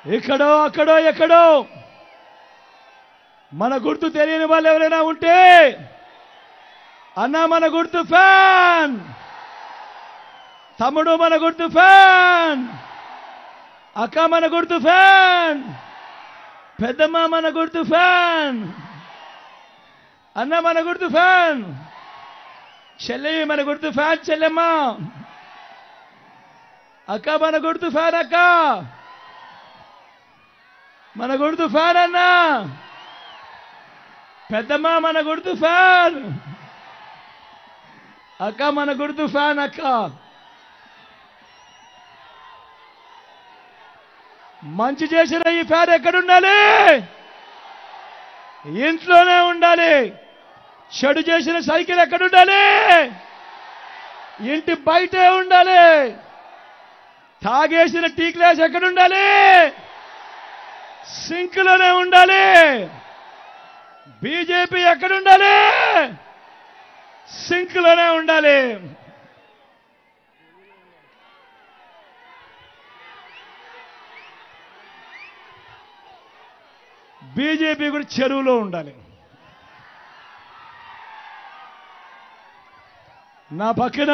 ఇక్కడో అక్కడో ఎక్కడో మన గుర్తు తెలియని వాళ్ళు ఎవరైనా ఉంటే అన్న మన గుర్తు ఫ్యాన్, తమ్ముడు మన గుర్తు ఫ్యాన్, అక్క మన గుర్తు ఫ్యాన్, పెద్దమ్మ మన గుర్తు ఫ్యాన్, అన్న మన గుర్తు ఫ్యాన్, చెల్లి మన గుర్తు ఫ్యాన్, చెల్లెమ్మ అక్క మన గుర్తు ఫ్యాన్, అక్క మన గుర్తు ఫ్యాన్, అన్న పెద్దమ్మ మన గుర్తు ఫ్యాన్, అక్క మన గుర్తు ఫ్యాన్. అక్క మంచి చేసిన ఈ ఫ్యాన్ ఎక్కడుండాలి? ఇంట్లోనే ఉండాలి. చెడు చేసిన సైకిల్ ఎక్కడుండాలి? ఇంటి బయటే ఉండాలి. తాగేసిన టీ గ్లాస్ ఎక్కడుండాలి? సింక్లోనే ఉండాలి. బీజేపీ ఎక్కడుండాలి? సింక్లోనే ఉండాలి. బీజేపీ కూడా చెరువులో ఉండాలి. నా పక్కన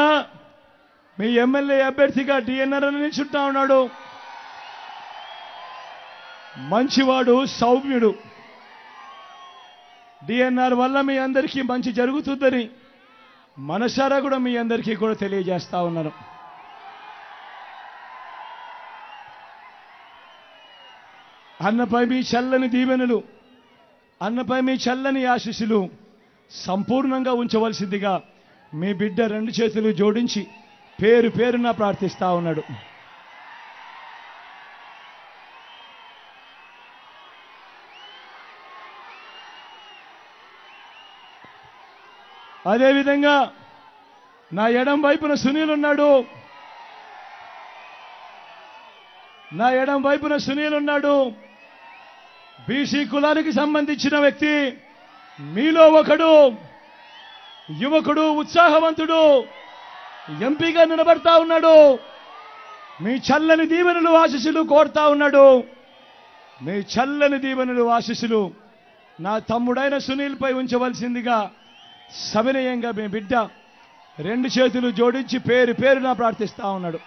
మీ ఎమ్మెల్యే అభ్యర్థిగా డిఎన్ఆర్ నిల్చుంటా ఉన్నాడు. మంచివాడు, సౌమ్యుడు. డిఎన్ఆర్ వల్ల మీ అందరికీ మంచి జరుగుతుందని మనసారా కూడా మీ అందరికీ కూడా తెలియజేస్తా ఉన్నాను. అన్నపై మీ చల్లని దీవెనలు, అన్నపై మీ చల్లని ఆశీస్సులు సంపూర్ణంగా ఉంచవలసిందిగా మీ బిడ్డ రెండు చేతులు జోడించి పేరు పేరున ప్రార్థిస్తా ఉన్నాడు. అదేవిధంగా నా ఎడం వైపున సునీల్ ఉన్నాడు. నా ఎడం వైపున సునీల్ ఉన్నాడు. బీసీ కులానికి సంబంధించిన వ్యక్తి, మీలో ఒకడు, యువకుడు, ఉత్సాహవంతుడు, ఎంపీగా నిలబడతా ఉన్నాడు. మీ చల్లని దీవెనలు ఆశీస్సులు కోరుతా ఉన్నాడు. మీ చల్లని దీవెనలు ఆశీస్సులు నా తమ్ముడైన సునీల్పై ఉంచవలసిందిగా సవినయంగా మీ బిడ్డ రెండు చేతులు జోడించి పేరు పేరున ప్రార్థిస్తా ఉన్నాడు.